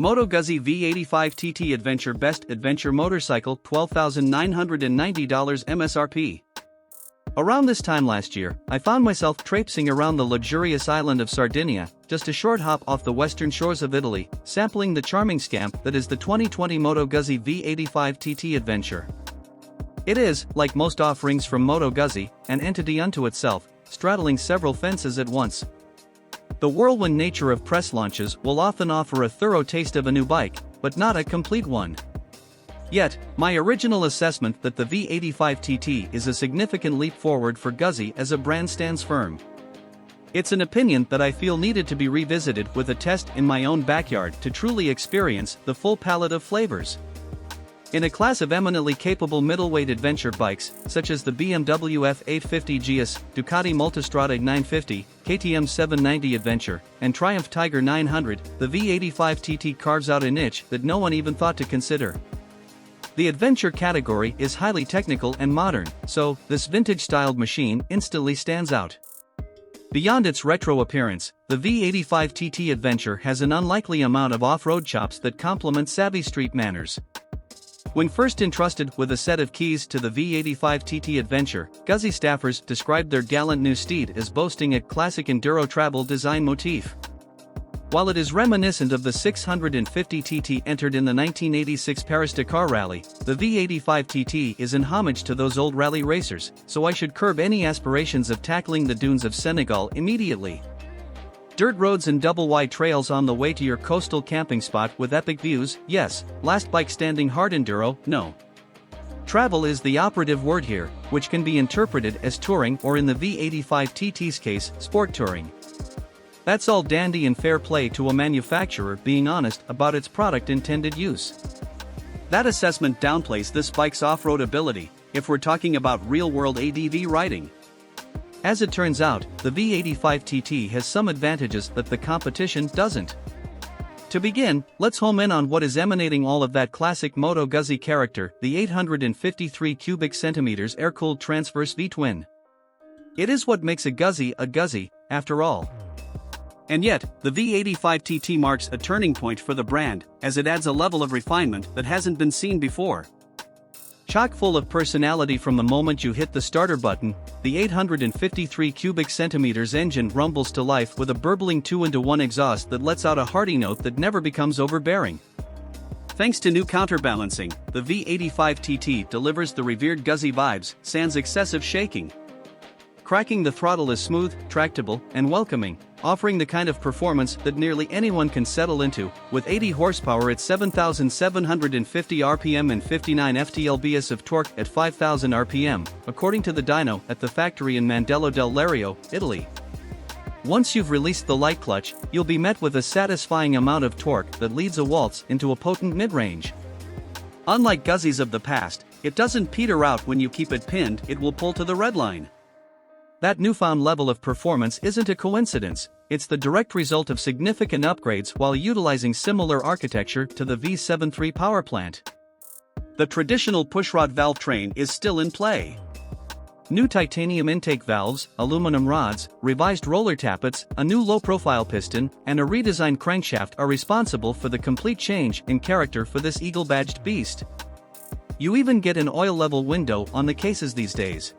Moto Guzzi V85 TT Adventure Best Adventure Motorcycle, $12,990 MSRP. Around this time last year, I found myself traipsing around the luxurious island of Sardinia, just a short hop off the western shores of Italy, sampling the charming scamp that is the 2020 Moto Guzzi V85 TT Adventure. It is, like most offerings from Moto Guzzi, an entity unto itself, straddling several fences at once. The whirlwind nature of press launches will often offer a thorough taste of a new bike, but not a complete one. Yet, my original assessment that the V85 TT is a significant leap forward for Guzzi as a brand stands firm. It's an opinion that I feel needed to be revisited with a test in my own backyard to truly experience the full palette of flavors. In a class of eminently capable middleweight adventure bikes, such as the BMW F850 GS, Ducati Multistrada 950, KTM 790 Adventure, and Triumph Tiger 900, the V85 TT carves out a niche that no one even thought to consider. The adventure category is highly technical and modern, so this vintage-styled machine instantly stands out. Beyond its retro appearance, the V85 TT Adventure has an unlikely amount of off-road chops that complement savvy street manners. When first entrusted with a set of keys to the V85 TT Adventure, Guzzi staffers described their gallant new steed as boasting a classic enduro travel design motif. While it is reminiscent of the 650 TT entered in the 1986 Paris-Dakar Rally, the V85 TT is in homage to those old rally racers, so I should curb any aspirations of tackling the dunes of Senegal immediately. Dirt roads and double-wide trails on the way to your coastal camping spot with epic views, yes. Last bike standing hard enduro, no. Travel is the operative word here, which can be interpreted as touring or in the V85 TT's case, sport touring. That's all dandy and fair play to a manufacturer being honest about its product intended use. That assessment downplays this bike's off-road ability, if we're talking about real-world ADV riding. As it turns out, the V85 TT has some advantages that the competition doesn't. To begin, let's home in on what is emanating all of that classic Moto Guzzi character, the 853 cubic centimeters air-cooled Transverse V-twin. It is what makes a Guzzi, after all. And yet, the V85 TT marks a turning point for the brand, as it adds a level of refinement that hasn't been seen before. Chock full of personality from the moment you hit the starter button, the 853 cubic centimeters engine rumbles to life with a burbling 2-in-1 exhaust that lets out a hearty note that never becomes overbearing. Thanks to new counterbalancing, the V85 TT delivers the revered Guzzi vibes, sans excessive shaking. Cracking the throttle is smooth, tractable, and welcoming, offering the kind of performance that nearly anyone can settle into, with 80 horsepower at 7,750 RPM and 59 ft-lbs of torque at 5,000 RPM, according to the dyno at the factory in Mandello del Lario, Italy. Once you've released the light clutch, you'll be met with a satisfying amount of torque that leads a waltz into a potent mid-range. Unlike Guzzis of the past, it doesn't peter out when you keep it pinned, it will pull to the red line. That newfound level of performance isn't a coincidence, it's the direct result of significant upgrades while utilizing similar architecture to the V73 power plant. The traditional pushrod Valvetrain is still in play. New titanium intake valves, aluminum rods, revised roller tappets, a new low-profile piston, and a redesigned crankshaft are responsible for the complete change in character for this eagle-badged beast. You even get an oil level window on the cases these days.